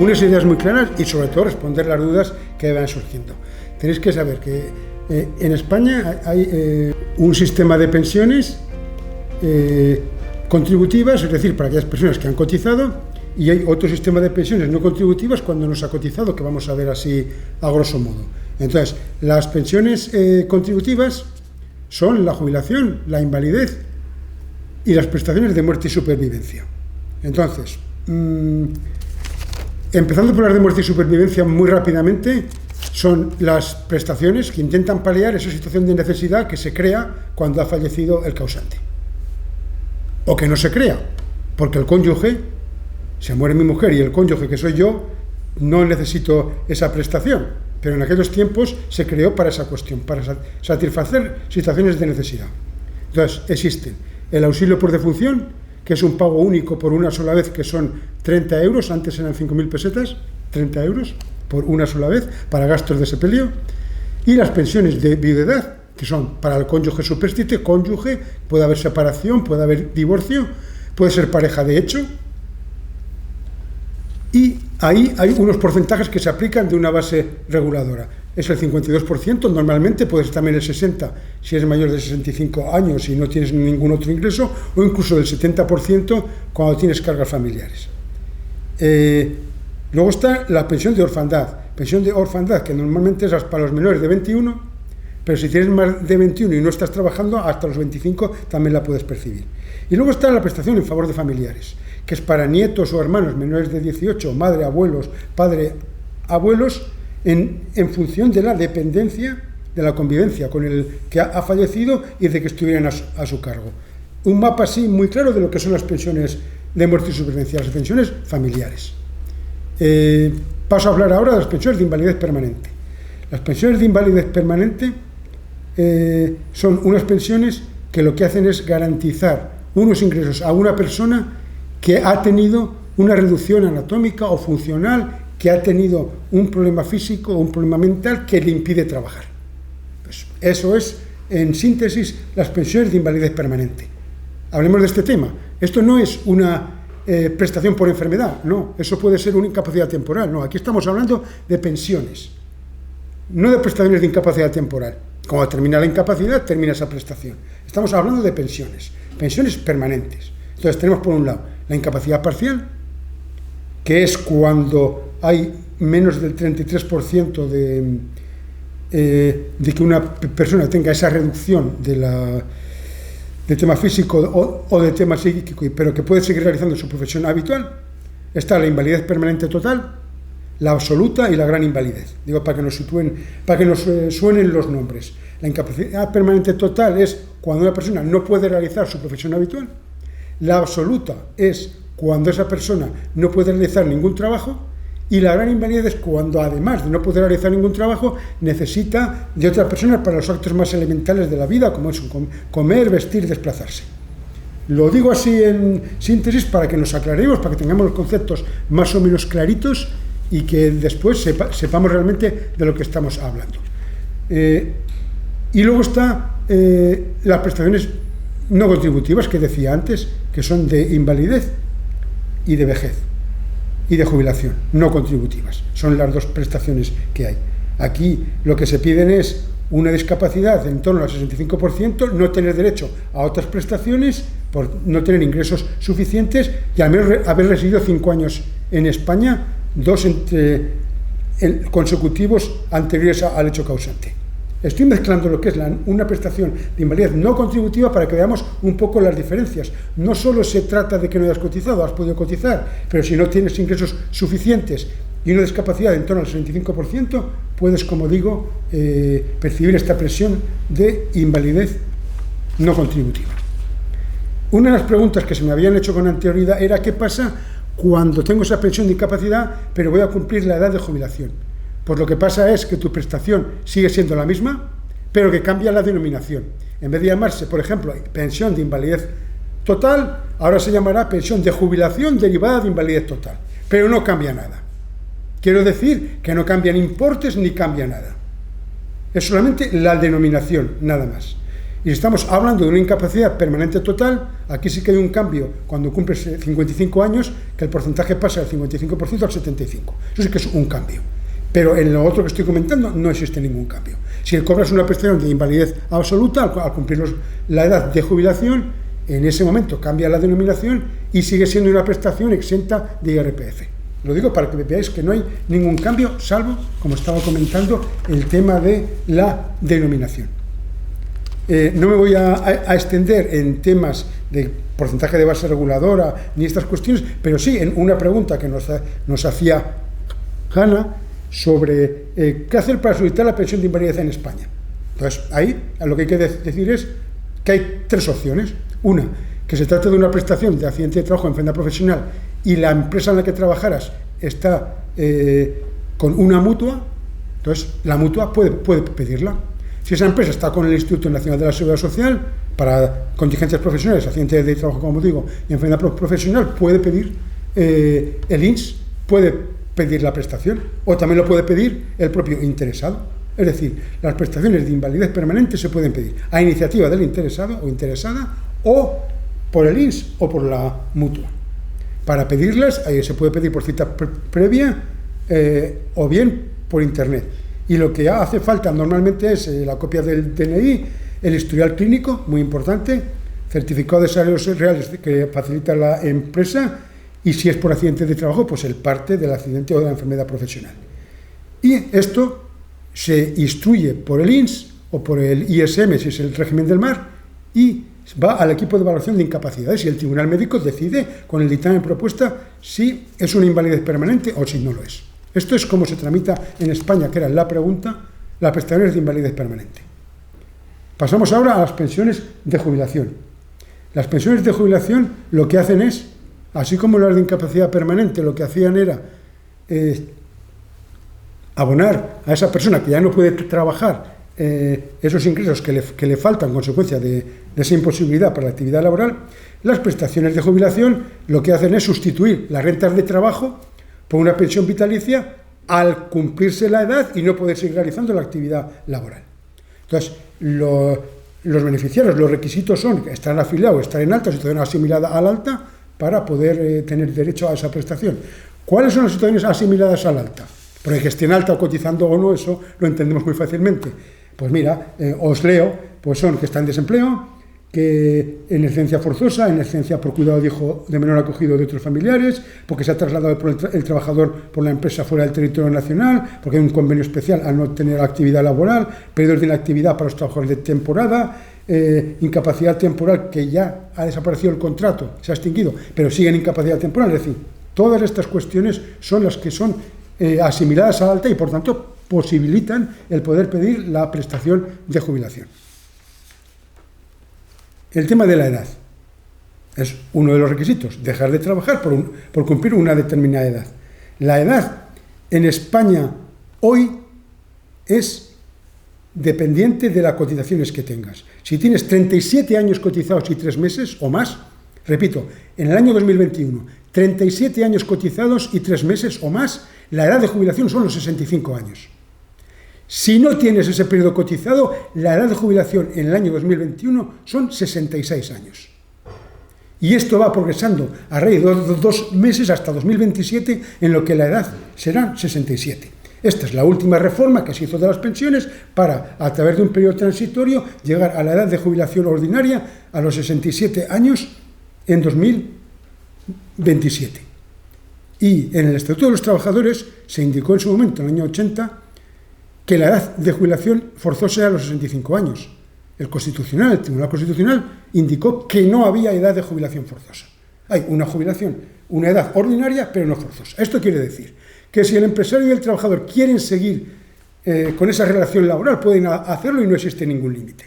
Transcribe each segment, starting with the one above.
unas ideas muy claras y sobre todo responder las dudas que vayan surgiendo. Tenéis que saber que en España hay un sistema de pensiones contributivas, es decir, para aquellas personas que han cotizado, y hay otro sistema de pensiones no contributivas cuando no se ha cotizado, que vamos a ver así a grosso modo. Entonces, las pensiones contributivas son la jubilación, la invalidez y las prestaciones de muerte y supervivencia. Entonces, empezando por las de muerte y supervivencia muy rápidamente, son las prestaciones que intentan paliar esa situación de necesidad que se crea cuando ha fallecido el causante. O que no se crea, porque el cónyuge, se muere mi mujer y el cónyuge que soy yo, no necesito esa prestación, pero en aquellos tiempos se creó para esa cuestión, para satisfacer situaciones de necesidad. Entonces, existen el auxilio por defunción, que es un pago único por una sola vez, que son 30 euros, antes eran 5.000 pesetas, 30 euros por una sola vez, para gastos de sepelio, y las pensiones de viudedad, que son para el cónyuge superstite, cónyuge, puede haber separación, puede haber divorcio, puede ser pareja de hecho, y ahí hay unos porcentajes que se aplican de una base reguladora. Es el 52%, normalmente puede ser también el 60% si eres mayor de 65 años y no tienes ningún otro ingreso, o incluso el 70% cuando tienes cargas familiares. Luego está la pensión de orfandad, que normalmente es para los menores de 21, pero si tienes más de 21 y no estás trabajando, hasta los 25 también la puedes percibir. Y luego está la prestación en favor de familiares, que es para nietos o hermanos menores de 18, madre, abuelos, padre, abuelos, en función de la dependencia, de la convivencia con el que ha fallecido y de que estuvieran a su cargo. Un mapa así muy claro de lo que son las pensiones de muerte y supervivencia, las pensiones familiares. Paso a hablar ahora de las pensiones de invalidez permanente. Las pensiones de invalidez permanente son unas pensiones que lo que hacen es garantizar unos ingresos a una persona que ha tenido una reducción anatómica o funcional, que ha tenido un problema físico o un problema mental que le impide trabajar. Pues eso es, en síntesis, las pensiones de invalidez permanente. Hablemos de este tema. Esto no es una prestación por enfermedad, no, eso puede ser una incapacidad temporal, no, aquí estamos hablando de pensiones, no de prestaciones de incapacidad temporal. Cuando termina la incapacidad, termina esa prestación. Estamos hablando de pensiones permanentes. Entonces tenemos por un lado la incapacidad parcial, que es cuando hay menos del 33% de que una persona tenga esa reducción de tema físico o de tema psíquico, pero que puede seguir realizando su profesión habitual. Está la invalidez permanente total, la absoluta y la gran invalidez. Digo, para que nos suenen los nombres. La incapacidad permanente total es cuando una persona no puede realizar su profesión habitual. La absoluta es cuando esa persona no puede realizar ningún trabajo, y la gran invalidez es cuando, además de no poder realizar ningún trabajo, necesita de otra persona para los actos más elementales de la vida, como es comer, vestir, desplazarse. Lo digo así en síntesis para que nos aclaremos, para que tengamos los conceptos más o menos claritos y que después sepamos realmente de lo que estamos hablando. Y luego está las prestaciones no contributivas que decía antes, que son de invalidez y de vejez y de jubilación, no contributivas. Son las dos prestaciones que hay. Aquí lo que se piden es una discapacidad en torno al 65%, no tener derecho a otras prestaciones por no tener ingresos suficientes y al menos haber residido 5 años en España, 2 consecutivos anteriores al hecho causante. Estoy mezclando lo que es una prestación de invalidez no contributiva para que veamos un poco las diferencias. No solo se trata de que no hayas cotizado, has podido cotizar, pero si no tienes ingresos suficientes y una discapacidad en torno al 65%, puedes, como digo, percibir esta presión de invalidez no contributiva. Una de las preguntas que se me habían hecho con anterioridad era qué pasa cuando tengo esa pensión de incapacidad, pero voy a cumplir la edad de jubilación. Pues lo que pasa es que tu prestación sigue siendo la misma, pero que cambia la denominación. En vez de llamarse, por ejemplo, pensión de invalidez total, ahora se llamará pensión de jubilación derivada de invalidez total. Pero no cambia nada. Quiero decir que no cambian importes ni cambia nada. Es solamente la denominación, nada más. Y si estamos hablando de una incapacidad permanente total, aquí sí que hay un cambio cuando cumples 55 años, que el porcentaje pasa del 55% al 75%. Eso sí que es un cambio. Pero en lo otro que estoy comentando no existe ningún cambio. Si cobras una prestación de invalidez absoluta, al cumplir la edad de jubilación, en ese momento cambia la denominación y sigue siendo una prestación exenta de IRPF. Lo digo para que veáis que no hay ningún cambio, salvo, como estaba comentando, el tema de la denominación. No me voy a extender en temas de porcentaje de base reguladora ni estas cuestiones, pero sí en una pregunta que nos hacía Hanna sobre qué hacer para solicitar la pensión de invalidez en España. Entonces, ahí lo que hay que decir es que hay tres opciones. Una, que se trata de una prestación de accidente de trabajo en enfermedad profesional y la empresa en la que trabajaras está con una mutua, entonces la mutua puede pedirla. Si esa empresa está con el Instituto Nacional de la Seguridad Social, para contingencias profesionales, accidente de trabajo, como digo, y enfermedad profesional, puede pedir el INS, puede pedir la prestación, o también lo puede pedir el propio interesado. Es decir, las prestaciones de invalidez permanente se pueden pedir a iniciativa del interesado o interesada, o por el INS o por la mutua. Para pedirlas, se puede pedir por cita previa o bien por internet. Y lo que hace falta normalmente es la copia del DNI, el historial clínico, muy importante, certificado de salarios reales que facilita la empresa, y si es por accidente de trabajo, pues el parte del accidente o de la enfermedad profesional. Y esto se instruye por el INS o por el ISM, si es el régimen del mar, y va al equipo de evaluación de incapacidades, y el tribunal médico decide con el dictamen propuesta si es una invalidez permanente o si no lo es. Esto es como se tramita en España, que era la pregunta, las prestaciones de invalidez permanente. Pasamos ahora a las pensiones de jubilación. Las pensiones de jubilación lo que hacen es, así como las de incapacidad permanente, lo que hacían era abonar a esa persona que ya no puede trabajar esos ingresos que le faltan en consecuencia de esa imposibilidad para la actividad laboral. Las prestaciones de jubilación lo que hacen es sustituir las rentas de trabajo por una pensión vitalicia al cumplirse la edad y no poder seguir realizando la actividad laboral. Entonces, los beneficiarios, los requisitos son estar afiliado, estar en alta, situación asimilada al alta, para poder tener derecho a esa prestación. ¿Cuáles son las situaciones asimiladas al alta? Porque que estén alta o cotizando o no, eso lo entendemos muy fácilmente. Pues mira, os leo, pues son que está en desempleo, que en excedencia forzosa, en excedencia por cuidado de hijo de menor acogido de otros familiares, porque se ha trasladado el trabajador por la empresa fuera del territorio nacional, porque hay un convenio especial al no tener actividad laboral, periodos de inactividad para los trabajadores de temporada, incapacidad temporal, que ya ha desaparecido el contrato, se ha extinguido, pero sigue en incapacidad temporal. Es decir, todas estas cuestiones son las que son asimiladas a alta y, por tanto, posibilitan el poder pedir la prestación de jubilación. El tema de la edad es uno de los requisitos, dejar de trabajar por cumplir una determinada edad. La edad en España hoy es dependiente de las cotizaciones que tengas. Si tienes 37 años cotizados y 3 meses o más, repito, en el año 2021, 37 años cotizados y 3 meses o más, la edad de jubilación son los 65 años. Si no tienes ese periodo cotizado, la edad de jubilación en el año 2021 son 66 años. Y esto va progresando a raíz de 2 meses hasta 2027, en lo que la edad será 67. Esta es la última reforma que se hizo de las pensiones para, a través de un periodo transitorio, llegar a la edad de jubilación ordinaria a los 67 años en 2027. Y en el Estatuto de los Trabajadores se indicó en su momento, en el año 80, que la edad de jubilación forzosa era los 65 años. El Tribunal Constitucional, indicó que no había edad de jubilación forzosa. Hay una jubilación, una edad ordinaria, pero no forzosa. Esto quiere decir que si el empresario y el trabajador quieren seguir con esa relación laboral, pueden hacerlo y no existe ningún límite.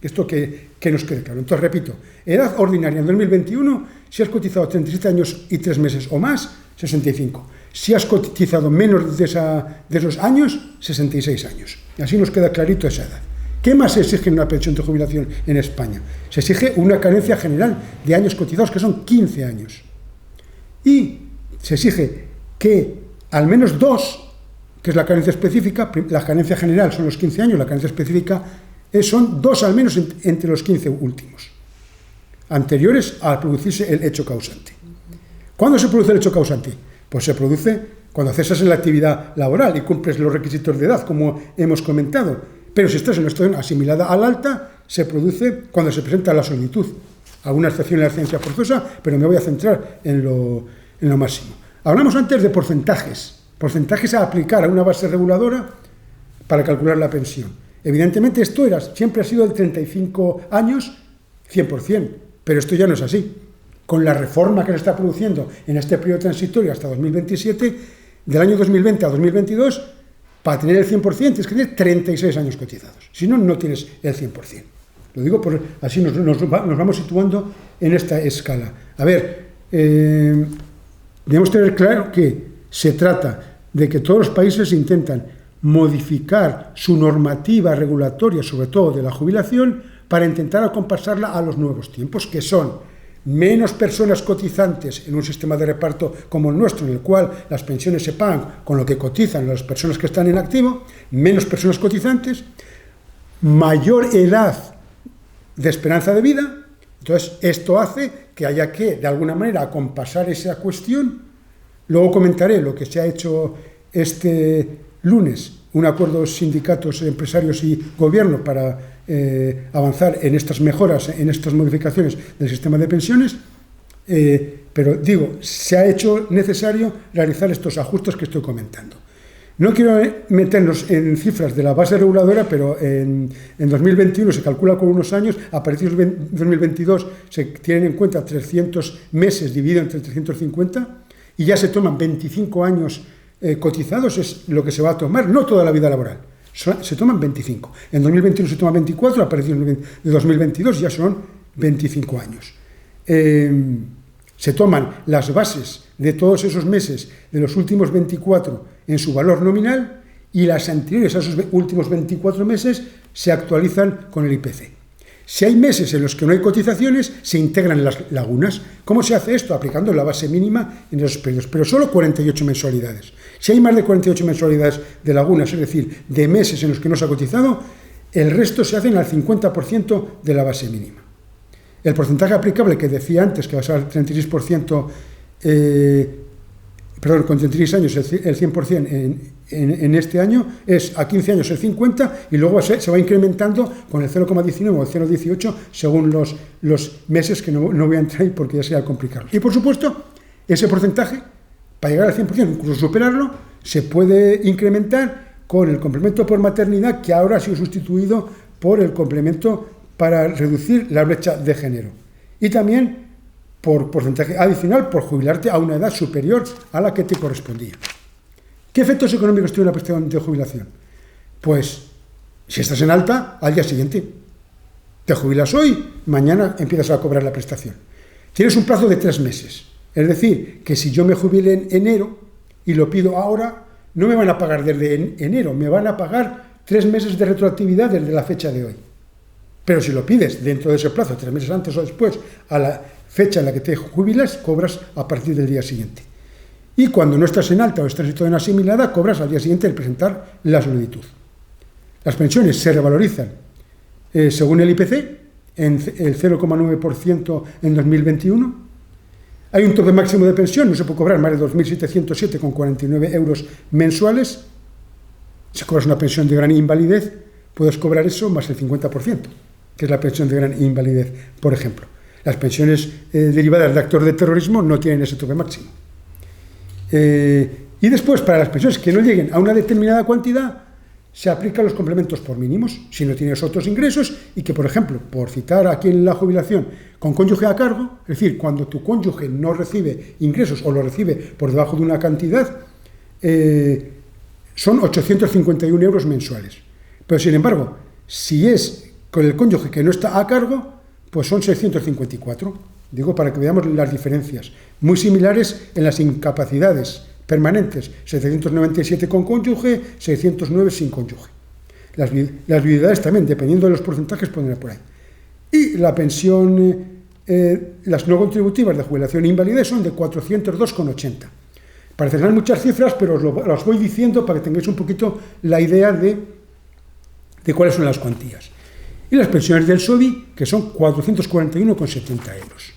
Esto que nos quede claro. Entonces, repito, edad ordinaria en 2021, si has cotizado 37 años y 3 meses o más, 65. Si has cotizado menos de esos años, 66 años. Y así nos queda clarito esa edad. ¿Qué más se exige en una pensión de jubilación en España? Se exige una carencia general de años cotizados, que son 15 años. Y se exige que al menos 2, que es la carencia específica, la carencia general son los 15 años, la carencia específica son 2 al menos entre los 15 últimos, anteriores a producirse el hecho causante. ¿Cuándo se produce el hecho causante? Pues se produce cuando cesas en la actividad laboral y cumples los requisitos de edad, como hemos comentado. Pero si estás en una situación asimilada al alta, se produce cuando se presenta la solicitud. Alguna excepción en la ciencia forzosa, pero me voy a centrar en lo máximo. Hablamos antes de porcentajes a aplicar a una base reguladora para calcular la pensión. Evidentemente esto siempre ha sido de 35 años, 100%, pero esto ya no es así. Con la reforma que se está produciendo en este periodo transitorio hasta 2027, del año 2020 a 2022, para tener el 100% tienes que tener 36 años cotizados. Si no, no tienes el 100%. Lo digo por así nos vamos situando en esta escala. A ver, debemos tener claro que se trata de que todos los países intentan modificar su normativa regulatoria, sobre todo de la jubilación, para intentar acompasarla a los nuevos tiempos, que son menos personas cotizantes en un sistema de reparto como el nuestro, en el cual las pensiones se pagan con lo que cotizan las personas que están en activo, menos personas cotizantes, mayor edad de esperanza de vida. Entonces, esto hace que haya que, de alguna manera, acompasar esa cuestión. Luego comentaré lo que se ha hecho este lunes, un acuerdo sindicatos, empresarios y gobierno para avanzar en estas mejoras, en estas modificaciones del sistema de pensiones, pero digo, se ha hecho necesario realizar estos ajustes que estoy comentando. No quiero meternos en cifras de la base reguladora, pero en 2021 se calcula con unos años, a partir de 2022 se tienen en cuenta 300 meses dividido entre 350 y ya se toman 25 años cotizados, es lo que se va a tomar, no toda la vida laboral. Se toman 25. En 2021 se toman 24, a partir de 2022 ya son 25 años. Se toman las bases de todos esos meses de los últimos 24 en su valor nominal y las anteriores a esos últimos 24 meses se actualizan con el IPC. Si hay meses en los que no hay cotizaciones, se integran las lagunas. ¿Cómo se hace esto? Aplicando la base mínima en esos periodos, pero solo 48 mensualidades. Si hay más de 48 mensualidades de lagunas, es decir, de meses en los que no se ha cotizado, el resto se hacen al 50% de la base mínima. El porcentaje aplicable que decía antes, que va a ser el 36%, con 36 años el 100% en este año, es a 15 años el 50% y luego se va incrementando con el 0,19 o el 0,18 según los meses, que no voy a entrar ahí porque ya sería complicarlo. Y por supuesto, ese porcentaje, para llegar al 100%, incluso superarlo, se puede incrementar con el complemento por maternidad, que ahora ha sido sustituido por el complemento para reducir la brecha de género. Y también por porcentaje adicional por jubilarte a una edad superior a la que te correspondía. ¿Qué efectos económicos tiene la prestación de jubilación? Pues, si estás en alta, al día siguiente. Te jubilas hoy, mañana empiezas a cobrar la prestación. Tienes un plazo de 3 meses. Es decir, que si yo me jubile en enero y lo pido ahora, no me van a pagar desde enero, me van a pagar 3 meses de retroactividad desde la fecha de hoy. Pero si lo pides dentro de ese plazo, 3 meses antes o después, a la fecha en la que te jubilas, cobras a partir del día siguiente. Y cuando no estás en alta o estás en situación asimilada, cobras al día siguiente de presentar la solicitud. Las pensiones se revalorizan según el IPC, en el 0,9% en 2021. Hay un tope máximo de pensión, no se puede cobrar más de 2.707,49 euros mensuales. Si cobras una pensión de gran invalidez, puedes cobrar eso más el 50%, que es la pensión de gran invalidez, por ejemplo. Las pensiones derivadas de actor de terrorismo no tienen ese tope máximo. Y después, para las pensiones que no lleguen a una determinada cantidad, se aplican los complementos por mínimos, si no tienes otros ingresos, y que, por ejemplo, por citar aquí en la jubilación, con cónyuge a cargo, es decir, cuando tu cónyuge no recibe ingresos o lo recibe por debajo de una cantidad, son 851 euros mensuales. Pero, sin embargo, si es con el cónyuge que no está a cargo, pues son 654. Digo, para que veamos las diferencias. Muy similares en las incapacidades permanentes, 797 con cónyuge, 609 sin cónyuge. Las viudedades también, dependiendo de los porcentajes, pueden ir por ahí. Y la pensión, las no contributivas de jubilación e invalidez son de 402,80. Parecerán muchas cifras, pero os las voy diciendo para que tengáis un poquito la idea de cuáles son las cuantías. Y las pensiones del SODI, que son 441,70 euros.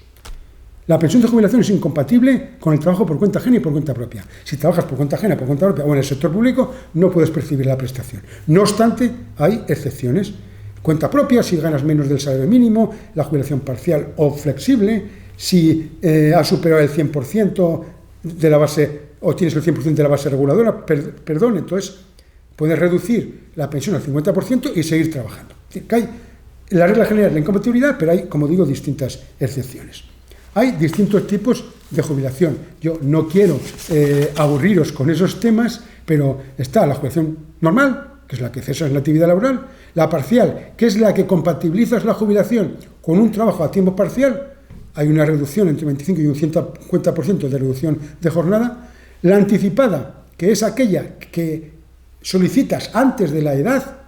La pensión de jubilación es incompatible con el trabajo por cuenta ajena y por cuenta propia. Si trabajas por cuenta ajena, por cuenta propia o en el sector público, no puedes percibir la prestación. No obstante, hay excepciones. Cuenta propia, si ganas menos del salario mínimo, la jubilación parcial o flexible, si has superado el 100% de la base o tienes el 100% de la base reguladora, entonces puedes reducir la pensión al 50% y seguir trabajando. Que hay la regla general es la incompatibilidad, pero hay, como digo, distintas excepciones. Hay distintos tipos de jubilación. Yo no quiero aburriros con esos temas, pero está la jubilación normal, que es la que cesas la actividad laboral, la parcial, que es la que compatibilizas la jubilación con un trabajo a tiempo parcial, hay una reducción entre un 25 y un 50% de reducción de jornada, la anticipada, que es aquella que solicitas antes de la edad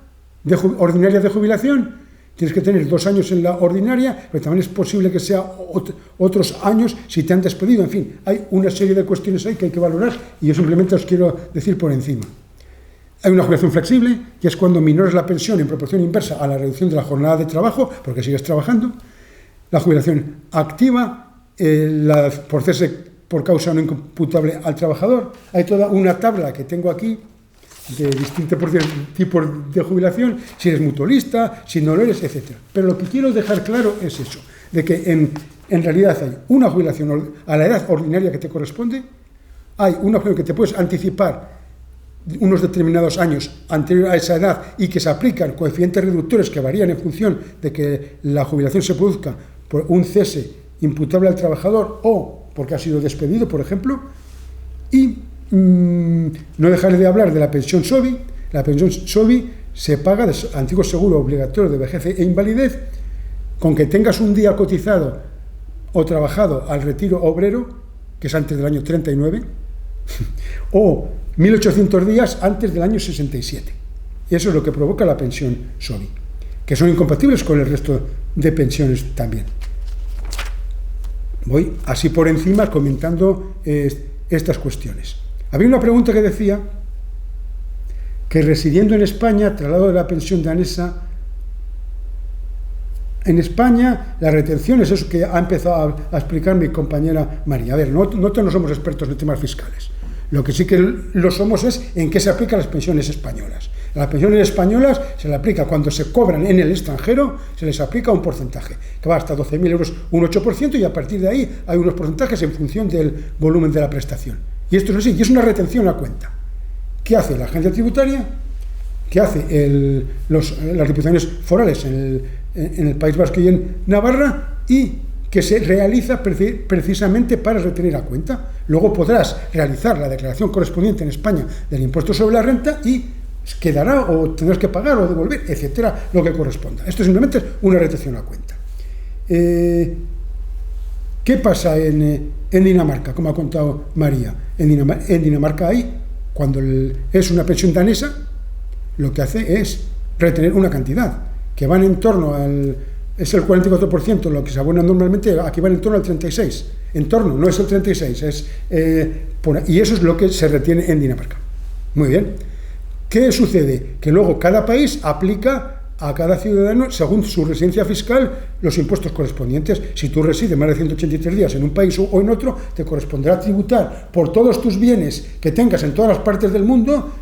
ordinaria de jubilación. Tienes que tener 2 años en la ordinaria, pero también es posible que sea otros años si te han despedido. En fin, hay una serie de cuestiones ahí que hay que valorar y yo simplemente os quiero decir por encima. Hay una jubilación flexible, que es cuando minoras la pensión en proporción inversa a la reducción de la jornada de trabajo, porque sigues trabajando. La jubilación activa, por cese por causa no imputable al trabajador. Hay toda una tabla que tengo aquí de distintos tipos de jubilación, si eres mutualista, si no lo eres, etc. Pero lo que quiero dejar claro es eso, de que en realidad hay una jubilación a la edad ordinaria que te corresponde, hay una jubilación que te puedes anticipar unos determinados años anterior a esa edad y que se aplican coeficientes reductores que varían en función de que la jubilación se produzca por un cese imputable al trabajador o porque ha sido despedido, por ejemplo, y no dejaré de hablar de la pensión SOVI. La pensión SOVI se paga de antiguo seguro obligatorio de vejez e invalidez, con que tengas un día cotizado o trabajado al retiro obrero, que es antes del año 39, o 1.800 días antes del año 67. Y eso es lo que provoca la pensión SOVI, que son incompatibles con el resto de pensiones también. Voy así por encima comentando estas cuestiones. Había una pregunta que decía que residiendo en España, traslado de la pensión danesa, en España la retención es eso que ha empezado a explicar mi compañera María. A ver, nosotros no somos expertos en temas fiscales. Lo que sí que lo somos es en qué se aplican las pensiones españolas. A las pensiones españolas se le aplica cuando se cobran en el extranjero, se les aplica un porcentaje, que va hasta 12.000 euros, un 8%, y a partir de ahí hay unos porcentajes en función del volumen de la prestación. Y esto es así, y es una retención a cuenta. ¿Qué hace la agencia tributaria? ¿Qué hace las diputaciones forales en el País Vasco y en Navarra? Y que se realiza precisamente para retener a cuenta. Luego podrás realizar la declaración correspondiente en España del impuesto sobre la renta y quedará o tendrás que pagar o devolver, etcétera, lo que corresponda. Esto simplemente es una retención a cuenta. ¿Qué pasa en Dinamarca, como ha contado María? En Dinamarca cuando es una pensión danesa, lo que hace es retener una cantidad, que van en torno es el 44%, lo que se abona normalmente, aquí van en torno al 36%. En torno, no es el 36%, y eso es lo que se retiene en Dinamarca. Muy bien. ¿Qué sucede? Que luego cada país aplica a cada ciudadano, según su residencia fiscal, los impuestos correspondientes. Si tú resides más de 183 días en un país o en otro, te corresponderá tributar por todos tus bienes que tengas en todas las partes del mundo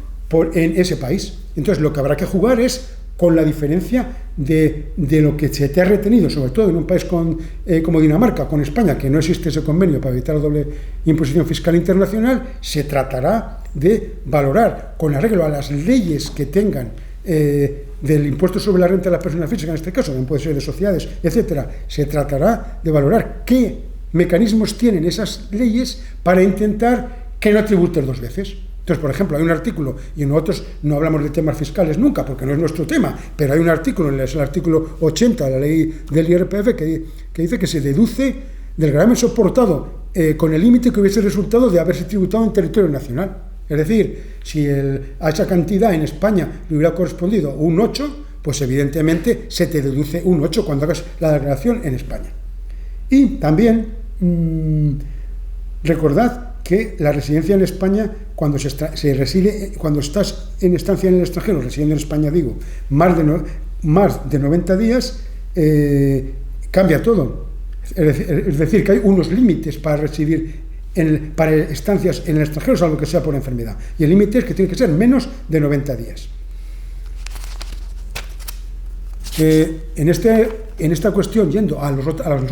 en ese país. Entonces, lo que habrá que jugar es con la diferencia de lo que se te ha retenido, sobre todo en un país como Dinamarca, con España, que no existe ese convenio para evitar la doble imposición fiscal internacional. Se tratará de valorar, con arreglo a las leyes que tengan del impuesto sobre la renta de las personas físicas, en este caso, también puede ser de sociedades, etcétera, se tratará de valorar qué mecanismos tienen esas leyes para intentar que no tributen 2 veces. Entonces, por ejemplo, hay un artículo, y nosotros no hablamos de temas fiscales nunca, porque no es nuestro tema, pero hay un artículo, es el artículo 80 de la ley del IRPF, que dice que se deduce del gravamen soportado con el límite que hubiese resultado de haberse tributado en territorio nacional. Es decir, si a esa cantidad en España le hubiera correspondido un 8, pues evidentemente se te deduce un 8 cuando hagas la declaración en España. Y también recordad que la residencia en España, cuando se reside, cuando estás en estancia en el extranjero, residiendo en España, digo, más de 90 días, cambia todo. Es decir, que hay unos límites para residir, para estancias en el extranjero, salvo que sea por enfermedad. Y el límite es que tiene que ser menos de 90 días. En esta cuestión, yendo a las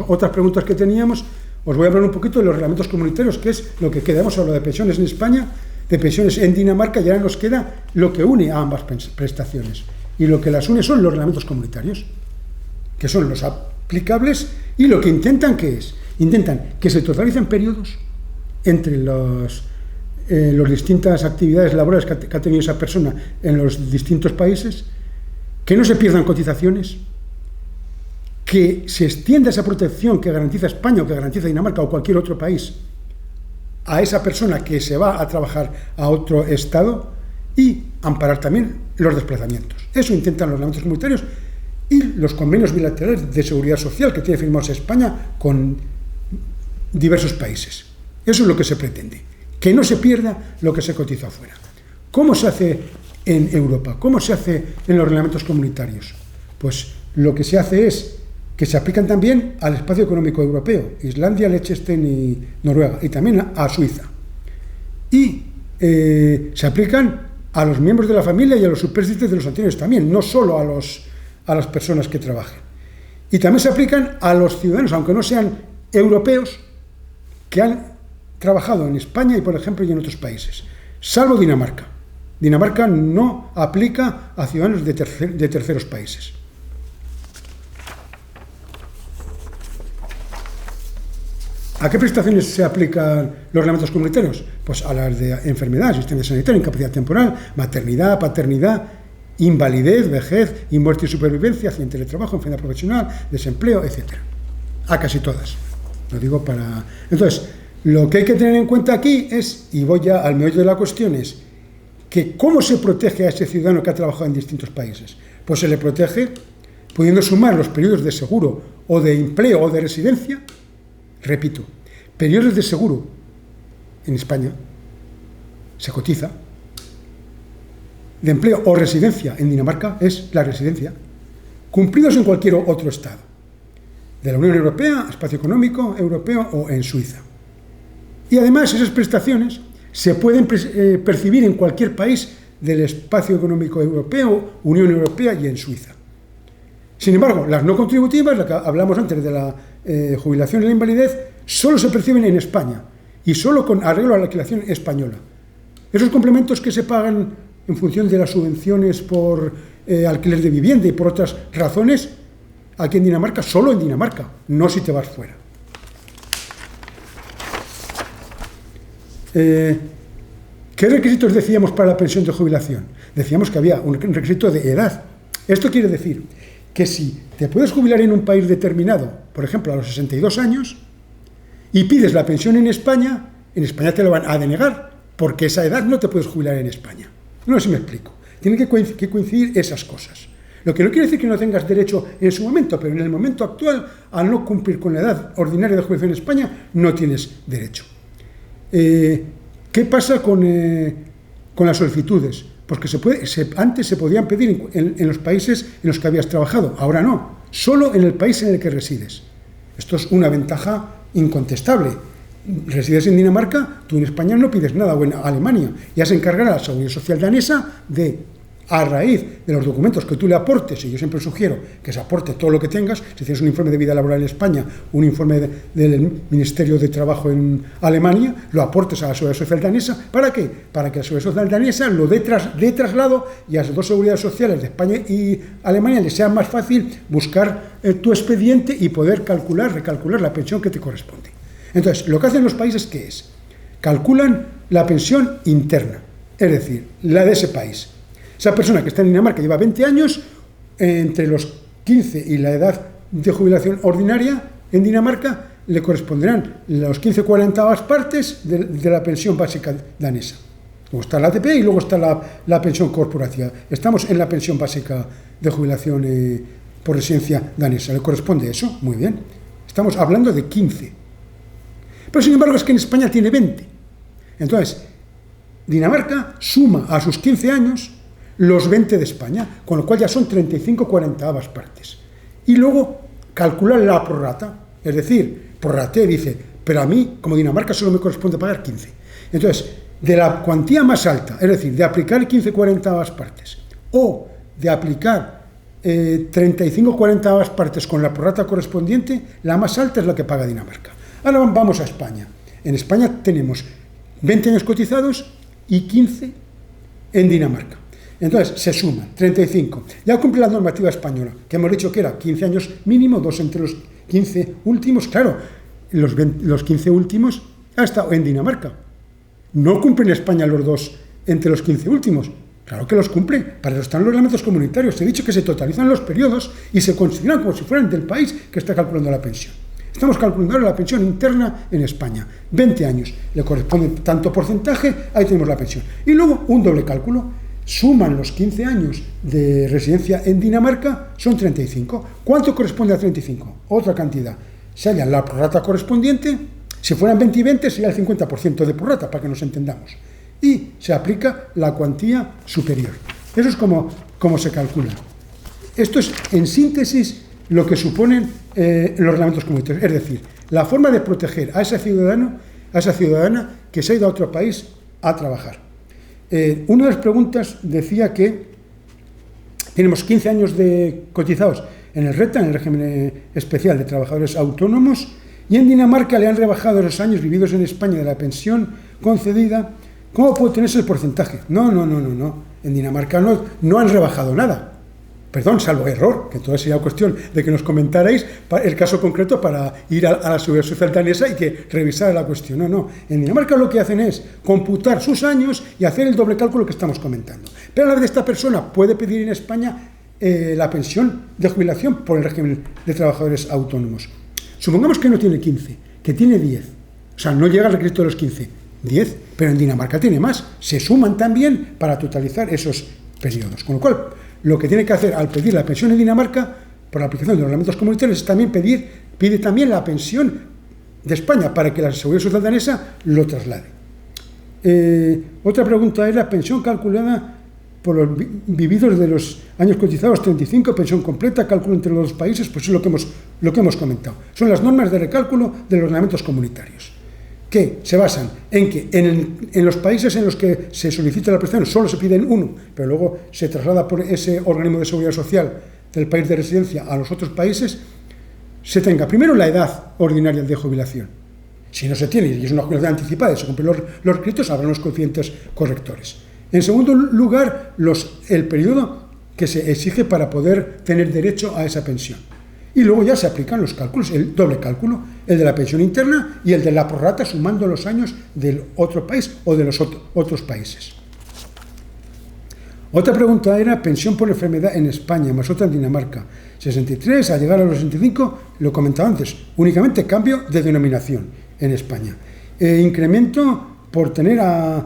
otras preguntas que teníamos, os voy a hablar un poquito de los reglamentos comunitarios, que es lo que queda. Hemos hablado de pensiones en España, de pensiones en Dinamarca, y ahora nos queda lo que une a ambas prestaciones. Y lo que las une son los reglamentos comunitarios, que son los aplicables, y lo que intentan, ¿qué es? Intentan que se totalicen periodos entre las distintas actividades laborales que ha tenido esa persona en los distintos países, que no se pierdan cotizaciones, que se extienda esa protección que garantiza España o que garantiza Dinamarca o cualquier otro país a esa persona que se va a trabajar a otro estado, y amparar también los desplazamientos. Eso intentan los reglamentos comunitarios y los convenios bilaterales de seguridad social que tiene firmados España con diversos países. Eso es lo que se pretende, que no se pierda lo que se cotiza afuera. ¿Cómo se hace en Europa? ¿Cómo se hace en los reglamentos comunitarios? Pues lo que se hace es que se aplican también al espacio económico europeo, Islandia, Liechtenstein y Noruega, y también a Suiza. Y se aplican a los miembros de la familia y a los supersídios de los anteriores también, no solo a las personas que trabajen. Y también se aplican a los ciudadanos, aunque no sean europeos, que han trabajado en España y, por ejemplo, y en otros países, salvo Dinamarca. Dinamarca no aplica a ciudadanos de terceros países. ¿A qué prestaciones se aplican los reglamentos comunitarios? Pues a las de enfermedad, asistencia sanitaria, incapacidad temporal, maternidad, paternidad, invalidez, vejez, y muerte y supervivencia, accidente de trabajo, enfermedad profesional, desempleo, etc. A casi todas. Lo digo para... Entonces, lo que hay que tener en cuenta aquí es, y voy ya al meollo de la cuestión, es que ¿cómo se protege a ese ciudadano que ha trabajado en distintos países? Pues se le protege pudiendo sumar los periodos de seguro o de empleo o de residencia. Repito, periodos de seguro en España se cotiza, de empleo o residencia en Dinamarca es la residencia, cumplidos en cualquier otro estado, de la Unión Europea, Espacio Económico Europeo o en Suiza. Y además esas prestaciones se pueden percibir en cualquier país del Espacio Económico Europeo, Unión Europea y en Suiza. Sin embargo, las no contributivas, la que hablamos antes de la jubilación y la invalidez, solo se perciben en España y solo con arreglo a la legislación española. Esos complementos que se pagan en función de las subvenciones por alquiler de vivienda y por otras razones, aquí en Dinamarca, solo en Dinamarca, no si te vas fuera. ¿Qué requisitos decíamos para la pensión de jubilación? Decíamos que había un requisito de edad. Esto quiere decir que si te puedes jubilar en un país determinado, por ejemplo a los 62 años, y pides la pensión en España te lo van a denegar, porque esa edad no te puedes jubilar en España. No sé si me explico. Tienen que coincidir esas cosas. Lo que no quiere decir que no tengas derecho en su momento, pero en el momento actual, al no cumplir con la edad ordinaria de jubilación en España, no tienes derecho. ¿Qué pasa con las solicitudes? Pues que antes se podían pedir en los países en los que habías trabajado, ahora no, solo en el país en el que resides. Esto es una ventaja incontestable. Resides en Dinamarca, tú en España no pides nada, o en Alemania, ya se encargará la Seguridad Social danesa de, a raíz de los documentos que tú le aportes, y yo siempre sugiero que se aporte todo lo que tengas. Si tienes un informe de vida laboral en España, un informe del Ministerio de Trabajo en Alemania, lo aportes a la Seguridad Social danesa. ¿Para qué? Para que la Seguridad Social danesa lo dé traslado, y a las dos seguridades sociales de España y Alemania les sea más fácil buscar tu expediente y poder recalcular la pensión que te corresponde. Entonces, lo que hacen los países, ¿qué es? Calculan la pensión interna, es decir, la de ese país. Esa persona que está en Dinamarca lleva 20 años, entre los 15 y la edad de jubilación ordinaria en Dinamarca, le corresponderán los 40 partes de la pensión básica danesa. Luego está la ATP y luego está la pensión corporativa. Estamos en la pensión básica de jubilación por residencia danesa. ¿Le corresponde eso? Muy bien. Estamos hablando de 15. Pero sin embargo es que en España tiene 20. Entonces, Dinamarca suma a sus 15 años los 20 de España, con lo cual ya son 35/40 partes. Y luego calcular la prorrata, es decir, prorratea dice, pero a mí, como Dinamarca, solo me corresponde pagar 15. Entonces, de la cuantía más alta, es decir, de aplicar 15/40 partes, o de aplicar 35/40 partes con la prorrata correspondiente, la más alta es la que paga Dinamarca. Ahora vamos a España. En España tenemos 20 años cotizados y 15 en Dinamarca. Entonces, se suman 35. Ya cumple la normativa española, que hemos dicho que era 15 años mínimo, 2 entre los 15 últimos. Claro, los 15 últimos ha estado en Dinamarca. No cumple en España los 2 entre los 15 últimos. Claro que los cumple, para eso están los reglamentos comunitarios. He dicho que se totalizan los periodos y se consideran como si fueran del país que está calculando la pensión. Estamos calculando ahora la pensión interna en España. 20 años, le corresponde tanto porcentaje, ahí tenemos la pensión. Y luego un doble cálculo, suman los 15 años de residencia en Dinamarca, son 35. ¿Cuánto corresponde a 35? Otra cantidad. Se halla la prorrata correspondiente, si fueran 20 y 20 sería el 50% de prorrata, para que nos entendamos. Y se aplica la cuantía superior. Eso es como se calcula. Esto es, en síntesis, lo que suponen los reglamentos comunitarios. Es decir, la forma de proteger a ese ciudadano, a esa ciudadana que se ha ido a otro país a trabajar. Una de las preguntas decía que tenemos 15 años de cotizados en el RETA, en el régimen especial de trabajadores autónomos, y en Dinamarca le han rebajado los años vividos en España de la pensión concedida. ¿Cómo puede tenerse el porcentaje? No. En Dinamarca no han rebajado nada. Perdón, salvo error, que entonces sería cuestión de que nos comentarais el caso concreto para ir a la Seguridad Social danesa y que revisara la cuestión. No. En Dinamarca lo que hacen es computar sus años y hacer el doble cálculo que estamos comentando. Pero a la vez esta persona puede pedir en España la pensión de jubilación por el régimen de trabajadores autónomos. Supongamos que no tiene 15, que tiene 10. O sea, no llega al requisito de los 15. 10, pero en Dinamarca tiene más. Se suman también para totalizar esos periodos. Con lo cual, lo que tiene que hacer al pedir la pensión en Dinamarca, por la aplicación de los reglamentos comunitarios, es también pide también la pensión de España para que la Seguridad Social danesa lo traslade. Otra pregunta era pensión calculada por los vividos de los años cotizados 35, pensión completa, cálculo entre los dos países, pues es lo que hemos comentado. Son las normas de recálculo de los reglamentos comunitarios, que se basan en que en los países en los que se solicita la prestación solo se piden uno, pero luego se traslada por ese organismo de seguridad social del país de residencia a los otros países, se tenga primero la edad ordinaria de jubilación. Si no se tiene, y es una jubilación anticipada y se cumplen los requisitos, habrá unos coeficientes correctores. En segundo lugar, el periodo que se exige para poder tener derecho a esa pensión. Y luego ya se aplican los cálculos, el doble cálculo, el de la pensión interna y el de la prorrata sumando los años del otro país o de los otros países. Otra pregunta era pensión por enfermedad en España, más otra en Dinamarca. 63, a llegar a los 65, lo comentaba antes, únicamente cambio de denominación en España. Incremento por tener al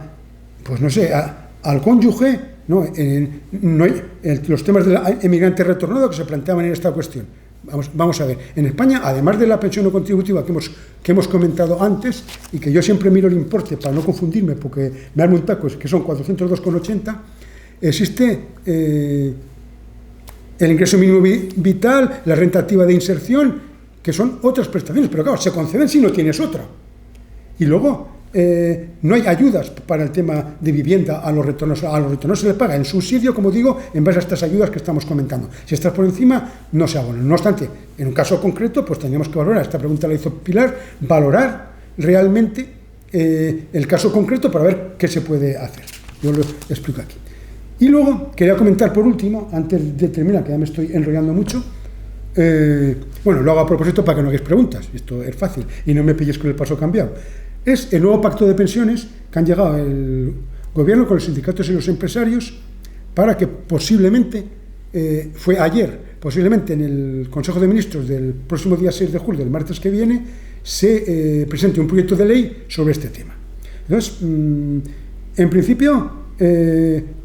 cónyuge, los temas del emigrante retornado que se planteaban en esta cuestión. Vamos a ver, en España, además de la pensión no contributiva que hemos comentado antes, y que yo siempre miro el importe para no confundirme, porque me armo un taco, que son 402,80, existe el ingreso mínimo vital, la renta activa de inserción, que son otras prestaciones, pero claro, se conceden si no tienes otra. Y luego, no hay ayudas para el tema de vivienda a los retornos. A los retornos se les paga en subsidio, como digo, en base a estas ayudas que estamos comentando. Si estás por encima, no se abonan. No obstante, en un caso concreto, pues tendríamos que valorar, esta pregunta la hizo Pilar, valorar realmente el caso concreto para ver qué se puede hacer. Yo lo explico aquí. Y luego, quería comentar por último, antes de terminar, que ya me estoy enrollando mucho, lo hago a propósito para que no hagáis preguntas, esto es fácil, y no me pilléis con el paso cambiado. Es el nuevo pacto de pensiones que han llegado el gobierno con los sindicatos y los empresarios para que posiblemente, fue ayer, posiblemente en el Consejo de Ministros del próximo día 6 de julio, el martes que viene, se presente un proyecto de ley sobre este tema. Entonces, en principio,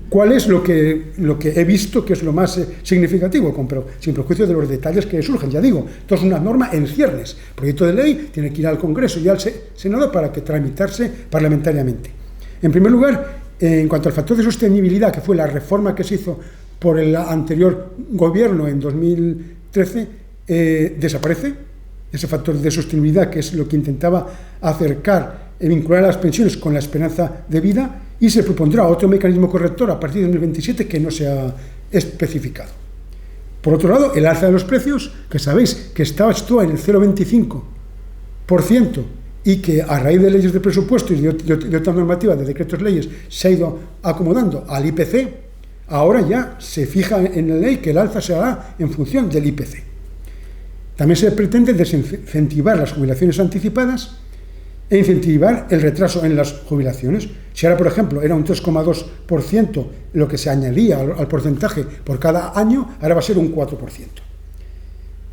¿cuál es lo que he visto que es lo más significativo? Pero sin perjuicio de los detalles que surgen. Ya digo, esto es una norma en ciernes. El proyecto de ley tiene que ir al Congreso y al Senado para que tramitarse parlamentariamente. En primer lugar, En cuanto al factor de sostenibilidad, que fue la reforma que se hizo por el anterior gobierno en 2013, desaparece ese factor de sostenibilidad, que es lo que intentaba acercar y vincular las pensiones con la esperanza de vida, y se propondrá otro mecanismo corrector a partir de 2027 que no se ha especificado. Por otro lado, el alza de los precios, que sabéis que estaba en el 0,25%, y que a raíz de leyes de presupuesto y de otras normativas, de decretos leyes, se ha ido acomodando al IPC, ahora ya se fija en la ley que el alza se hará en función del IPC. También se pretende desincentivar las jubilaciones anticipadas e incentivar el retraso en las jubilaciones. Si ahora, por ejemplo, era un 3,2% lo que se añadía al porcentaje por cada año, ahora va a ser un 4%.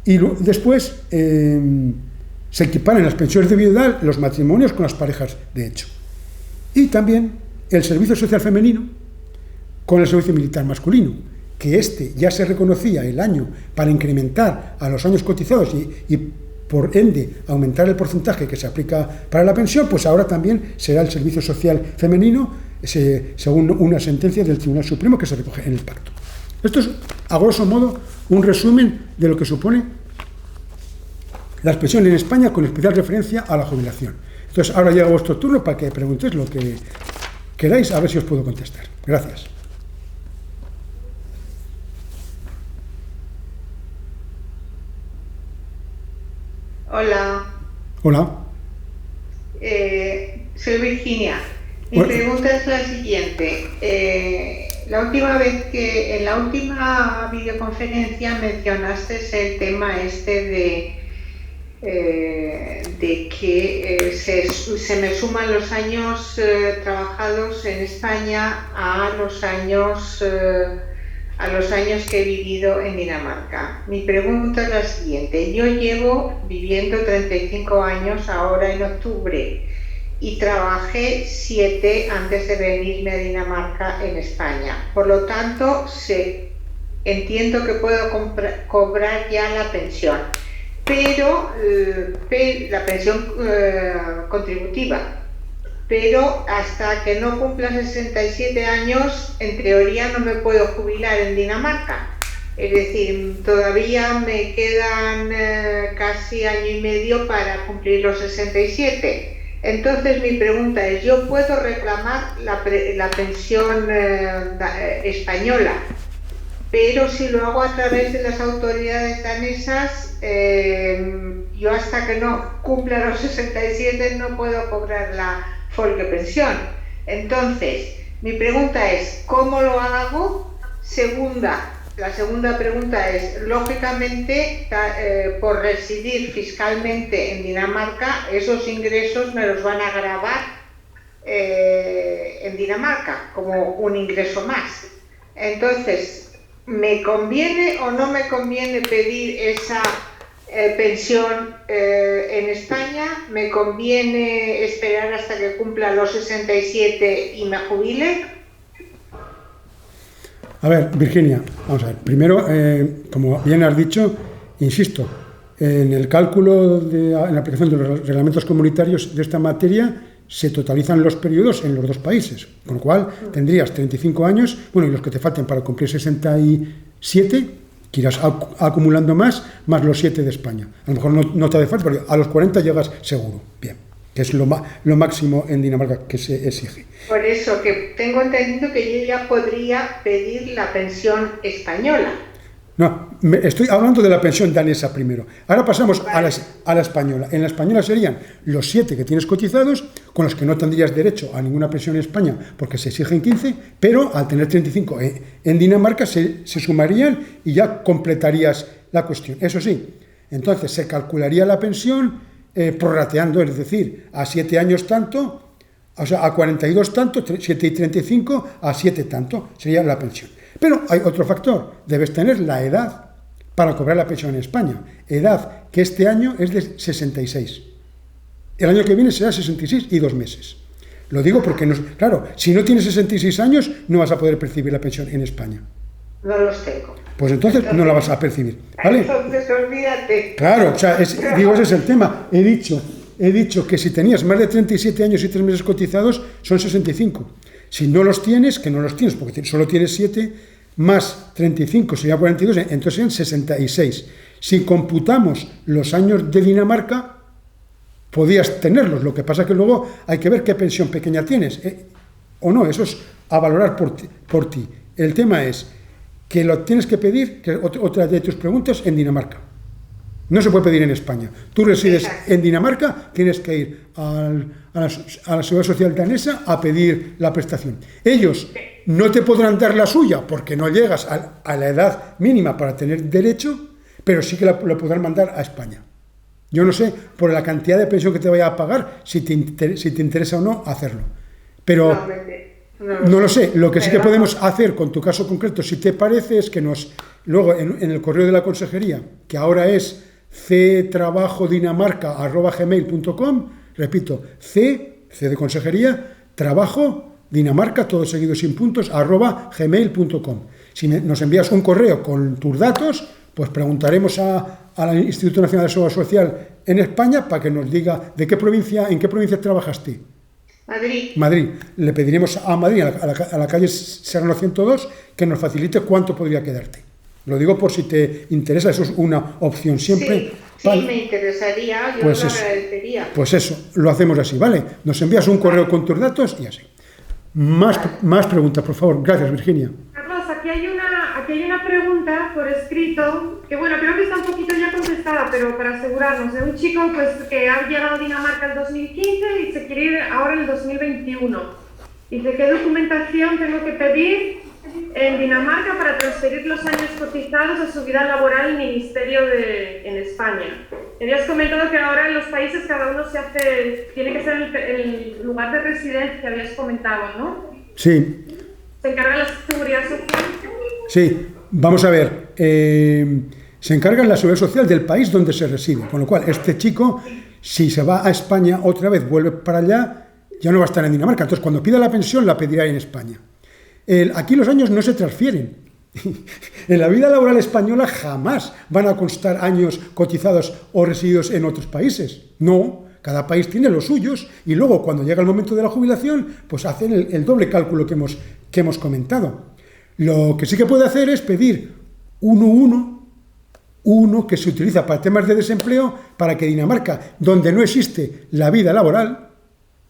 Y después se equiparan las pensiones de viudedad, los matrimonios con las parejas de hecho. Y también el servicio social femenino con el servicio militar masculino, que ya se reconocía el año para incrementar a los años cotizados y por ende aumentar el porcentaje que se aplica para la pensión, pues ahora también será el servicio social femenino, según una sentencia del Tribunal Supremo que se recoge en el pacto. Esto es, a grosso modo, un resumen de lo que supone las pensiones en España, con especial referencia a la jubilación. Entonces, ahora llega vuestro turno para que preguntéis lo que queráis, a ver si os puedo contestar. Gracias. Hola. Hola. Soy Virginia. Mi pregunta es la siguiente. La última vez en la última videoconferencia mencionaste el tema de que se me suman los años trabajados en España a los años que he vivido en Dinamarca. Mi pregunta es la siguiente. Yo llevo viviendo 35 años ahora en octubre y trabajé 7 antes de venirme a Dinamarca en España. Por lo tanto, entiendo que puedo cobrar ya la pensión, pero la pensión contributiva. Pero hasta que no cumpla 67 años, en teoría no me puedo jubilar en Dinamarca. Es decir, todavía me quedan casi año y medio para cumplir los 67. Entonces mi pregunta es, ¿yo puedo reclamar la pensión española? Pero si lo hago a través de las autoridades danesas, yo hasta que no cumpla los 67 no puedo cobrar la folkepensión. Entonces, mi pregunta es, ¿cómo lo hago? La segunda pregunta es, lógicamente, por residir fiscalmente en Dinamarca, esos ingresos me los van a gravar en Dinamarca como un ingreso más. Entonces, ¿me conviene o no me conviene pedir esa pensión en España? ¿Me conviene esperar hasta que cumpla los 67 y me jubile? A ver, Virginia, vamos a ver. Primero, como bien has dicho, insisto, en el cálculo, en la aplicación de los reglamentos comunitarios de esta materia, se totalizan los periodos en los dos países, con lo cual tendrías 35 años, bueno, y los que te falten para cumplir 67, que irás acumulando más los 7 de España. A lo mejor no te hace falta, pero a los 40 llegas seguro. Bien, que es lo máximo en Dinamarca que se exige. Por eso, que tengo entendido que yo ya podría pedir la pensión española. No, estoy hablando de la pensión danesa primero. Ahora pasamos a la española. En la española serían los 7 que tienes cotizados, con los que no tendrías derecho a ninguna pensión en España porque se exigen 15, pero al tener 35 en Dinamarca se sumarían y ya completarías la cuestión. Eso sí, entonces se calcularía la pensión prorrateando, es decir, a 7 años tanto, o sea, a 42 tanto, 7 y 35, a 7 tanto, sería la pensión. Pero hay otro factor, debes tener la edad para cobrar la pensión en España, edad que este año es de 66. El año que viene será 66 y 2 meses. Lo digo porque, claro, si no tienes 66 años, no vas a poder percibir la pensión en España. No los tengo. Pues entonces no la vas a percibir, ¿vale? Entonces olvídate. Claro, o sea, ese es el tema. He dicho que si tenías más de 37 años y 3 meses cotizados, son 65. Si no los tienes, que no los tienes, porque solo tienes 7, más 35 sería 42, entonces serían 66. Si computamos los años de Dinamarca, podías tenerlos. Lo que pasa es que luego hay que ver qué pensión pequeña tienes, o no, eso es a valorar por ti. El tema es que lo tienes que pedir, que otra de tus preguntas, en Dinamarca. No se puede pedir en España. Tú resides en Dinamarca, tienes que ir a la Seguridad Social danesa a pedir la prestación. Ellos no te podrán dar la suya porque no llegas a la edad mínima para tener derecho, pero sí que lo podrán mandar a España. Yo no sé, por la cantidad de pensión que te vaya a pagar, si te interesa o no hacerlo. Pero no lo sé. Lo que sí que podemos hacer con tu caso concreto, si te parece, es que luego en el correo de la consejería, que ahora es ctrabajo.dinamarca@gmail.com, repito, C de consejería, trabajo, Dinamarca, todo seguido sin puntos, @gmail.com. Si nos envías un correo con tus datos, pues preguntaremos al Instituto Nacional de Seguridad Social en España para que nos diga en qué provincia trabajaste. Madrid. Le pediremos a Madrid, a la calle Serrano 102, que nos facilite cuánto podría quedarte. Lo digo por si te interesa, eso es una opción siempre. Sí, me interesaría, yo pues lo eso, agradecería. Pues eso, lo hacemos así, ¿vale? Nos envías un correo con tus datos y así. Más preguntas, por favor. Gracias, Virginia. Carlos, aquí hay una pregunta por escrito, que bueno, creo que está un poquito ya contestada, pero para asegurarnos, de un chico pues que ha llegado a Dinamarca en 2015 y se quiere ir ahora en el 2021. Dice, ¿qué documentación tengo que pedir en Dinamarca para transferir los años cotizados a su vida laboral al Ministerio en España? Me habías comentado que ahora en los países cada uno tiene que ser el lugar de residencia, habías comentado, ¿no? Sí. ¿Se encarga la Seguridad Social? Sí, vamos a ver. Se encarga la Seguridad Social del país donde se reside, con lo cual este chico, si se va a España otra vez, vuelve para allá, ya no va a estar en Dinamarca. Entonces, cuando pida la pensión, la pedirá en España. Aquí los años no se transfieren. En la vida laboral española jamás van a constar años cotizados o resididos en otros países. No, cada país tiene los suyos y luego cuando llega el momento de la jubilación, pues hacen el doble cálculo que hemos comentado. Lo que sí que puede hacer es pedir uno que se utiliza para temas de desempleo, para que Dinamarca, donde no existe la vida laboral,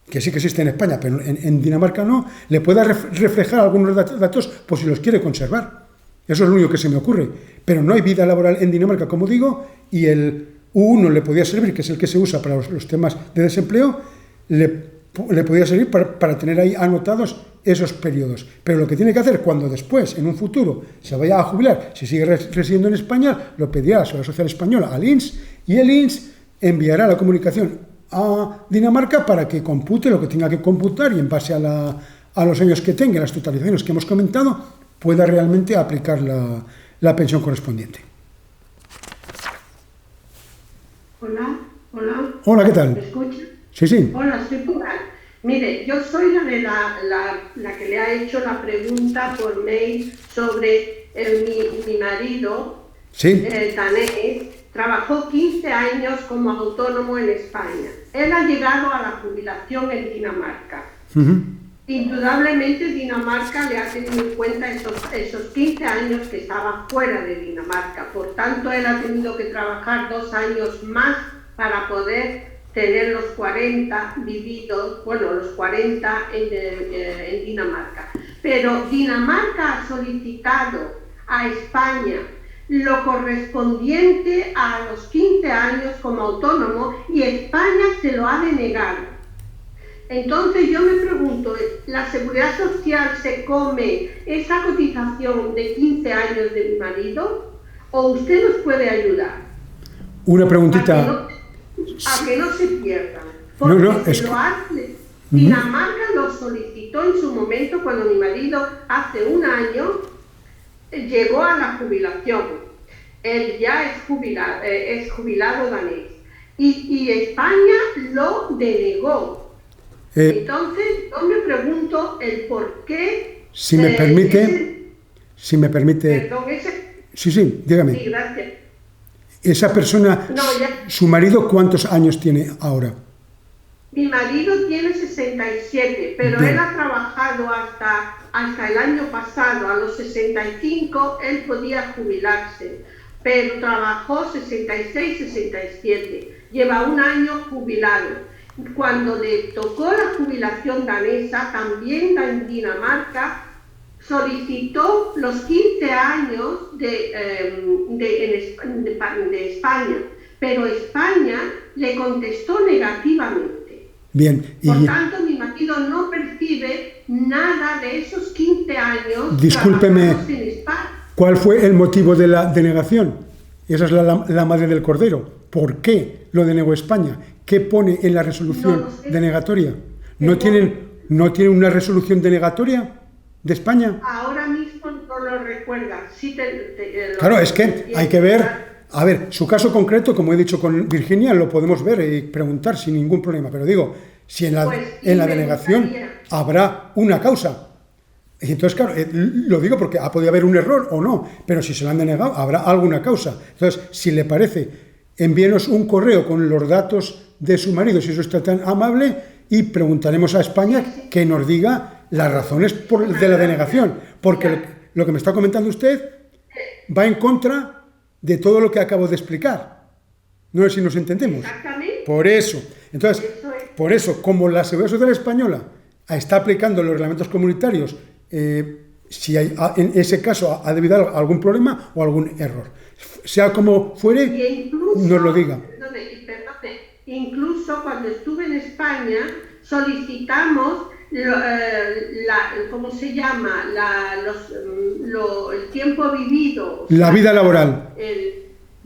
que sí que existe en España, pero en Dinamarca no, le pueda reflejar algunos datos por si los quiere conservar. Eso es lo único que se me ocurre. Pero no hay vida laboral en Dinamarca, como digo, y el U1 le podría servir, que es el que se usa para los temas de desempleo, le podría servir para tener ahí anotados esos periodos. Pero lo que tiene que hacer cuando después, en un futuro, se vaya a jubilar, si sigue residiendo en España, lo pedirá a la Seguridad Social Española, al INS, y el INS enviará la comunicación a Dinamarca para que compute lo que tenga que computar y en base a los años que tenga, las totalizaciones que hemos comentado, pueda realmente aplicar la pensión correspondiente. Hola. Hola, ¿qué tal? ¿Me escucha? Sí. Hola, estoy por ahí. Mire, yo soy la que le ha hecho la pregunta por mail sobre mi marido, Sí. danés. Trabajó 15 años como autónomo en España. Él ha llegado a la jubilación en Dinamarca. Indudablemente Dinamarca le ha tenido en cuenta esos 15 años que estaba fuera de Dinamarca. Por tanto, él ha tenido que trabajar 2 años más para poder tener los 40 vividos, los 40 en Dinamarca. Pero Dinamarca ha solicitado a España lo correspondiente a los 15 años como autónomo y España se lo ha denegado. Entonces yo me pregunto, ¿la Seguridad Social se come esa cotización de 15 años de mi marido? ¿O usted nos puede ayudar? Una preguntita. A que no se pierdan. Porque Dinamarca lo solicitó en su momento cuando mi marido hace un año llegó a la jubilación. Él ya es jubilado danés. Y España lo denegó. Entonces, yo me pregunto el por qué... Si me permite... Perdón, Sí, dígame. Sí, gracias. Esa persona, su marido, ¿cuántos años tiene ahora? Mi marido tiene 67, pero Bien. él ha trabajado hasta el año pasado. A los 65 él podía jubilarse, pero trabajó 66, 67. Lleva un año jubilado. Cuando le tocó la jubilación danesa, también en Dinamarca, solicitó los 15 años de España, pero España le contestó negativamente. Bien, y Por tanto, mi marido no percibe nada de esos 15 años discúlpeme, trabajados en España. ¿cuál fue el motivo de la denegación? Esa es la madre del cordero. ¿Por qué lo denegó España? ¿Qué pone en la resolución No lo sé. denegatoria? ¿No tienen una resolución denegatoria de España? Ahora mismo no lo recuerda. Sí Claro, es que hay que ver. A ver, su caso concreto, como he dicho con Virginia, lo podemos ver y preguntar sin ningún problema. Pero digo, si en la denegación gustaría. habrá una causa. Y entonces, claro, lo digo porque ha podido haber un error o no, pero si se lo han denegado, habrá alguna causa. Entonces, si le parece, envíenos un correo con los datos de su marido, si eso está tan amable, y preguntaremos a España que nos diga las razones de la denegación. Porque lo que me está comentando usted va en contra de todo lo que acabo de explicar. No sé si nos entendemos. Exactamente. Por eso. Entonces, Eso es. por eso, como la Seguridad Social Española está aplicando los reglamentos comunitarios, si hay, en ese caso ha debido haber algún problema o algún error. Sea como fuere, Incluso, nos lo diga. Perdone, incluso cuando estuve en España solicitamos ¿cómo se llama? El tiempo vivido. La vida laboral.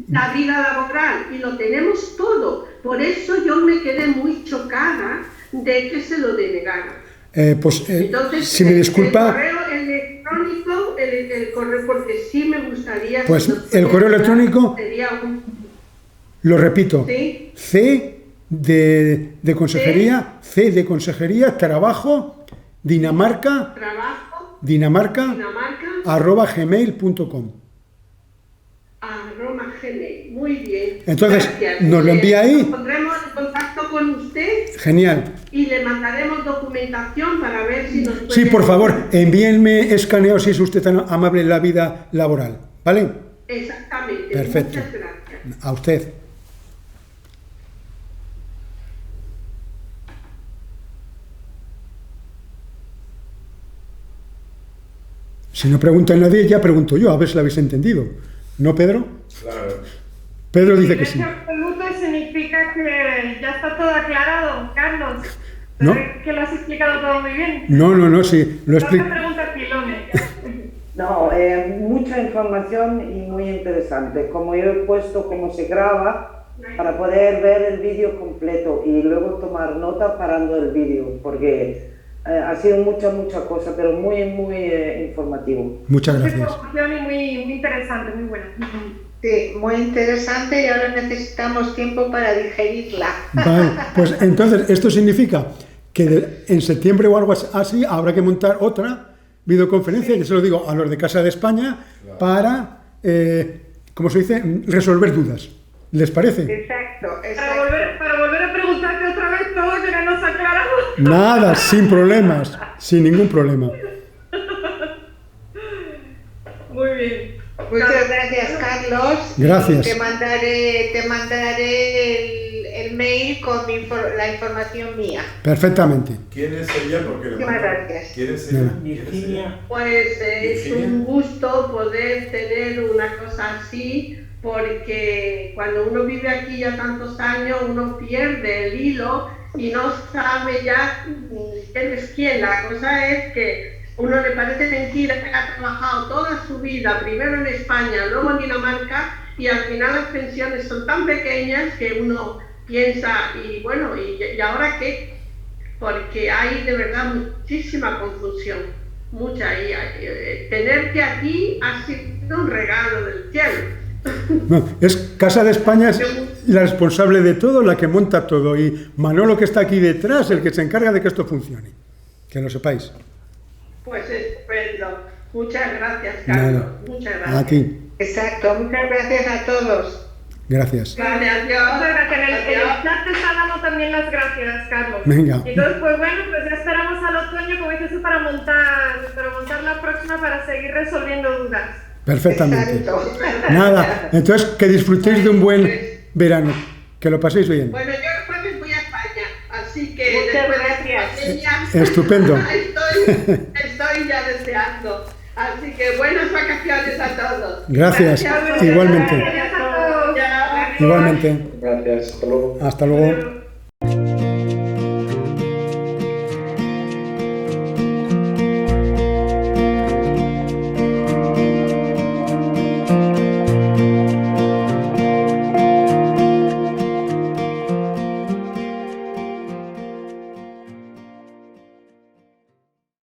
La vida laboral, y lo tenemos todo. Por eso yo me quedé muy chocada de que se lo denegaran. Entonces, si me disculpa, el correo electrónico, el correo, porque sí me gustaría... pues si el correo electrónico, sería lo repito, ¿sí? C de consejería, C de consejería, trabajo, Dinamarca, @gmail.com. @gmail. Muy bien. Entonces, gracias. nos lo envía ahí. Nos pondremos en contacto con usted Genial. y le mandaremos documentación para ver si nos puede... Sí, por favor, envíenme escaneo, si es usted tan amable, la vida laboral. ¿Vale? Exactamente. Perfecto. Muchas gracias. A usted. Si no pregunta nadie, ya pregunto yo, a ver si lo habéis entendido. ¿No, Pedro? Claro. Pedro dice que sí. Silencio absoluto significa que ya está todo aclarado, Carlos. ¿No? Que lo has explicado todo muy bien. No, sí, lo explico. Otra pregunta pilone. No, mucha información y muy interesante. Como yo he puesto cómo se graba para poder ver el vídeo completo y luego tomar nota parando el vídeo, porque ha sido mucha cosa, pero muy informativo. Muchas Mucha gracias. información y muy interesante, muy buena. Sí, muy interesante, y ahora necesitamos tiempo para digerirla. Vale, pues entonces esto significa que en septiembre o algo así habrá que montar otra videoconferencia, que se lo digo a los de Casa de España, para, ¿cómo se dice?, resolver dudas. ¿Les parece? Exacto, Para exacto. volver a preguntarte otra vez todo lo que no nos aclaramos. Nada, sin problemas, sin ningún problema. Muy bien. Muchas gracias, Carlos. Gracias. Te mandaré el mail con la información mía. Perfectamente. ¿Quién es ella? Porque Muchísimas gracias. ¿Quién es ella? Nada. ¿Quién es ella? Pues es Virginia. un gusto poder tener una cosa así, porque cuando uno vive aquí ya tantos años, uno pierde el hilo y no sabe ya quién es quién. La cosa es que uno le parece mentira que ha trabajado toda su vida, primero en España, luego en Dinamarca, y al final las pensiones son tan pequeñas que uno piensa, y bueno, ¿y ahora qué? Porque hay de verdad muchísima confusión, mucha, y tenerte aquí ha sido un regalo del cielo. No, es Casa de España es la responsable de todo, la que monta todo, y Manolo, que está aquí detrás, el que se encarga de que esto funcione. Que lo sepáis. Pues estupendo. Muchas gracias, Carlos. Nada. Muchas gracias. A ti. Exacto, muchas gracias a todos. Gracias. Vale, adiós. Muchas gracias. En el Adiós. chat te está dando también las gracias, Carlos. Venga. Entonces, pues bueno, pues ya esperamos al otoño, como dices tú, para montar la próxima para seguir resolviendo dudas. Perfectamente. Exacto. Nada, entonces que disfrutéis de un buen verano, que lo paséis bien. Bueno, yo el jueves voy a España, así que Muchas después gracias. de esta pandemia, Estupendo. estoy ya deseando. Así que buenas vacaciones a todos. Gracias. Gracias. Igualmente. Gracias a todos. Ya. Igualmente. Gracias, hasta luego. Hasta luego.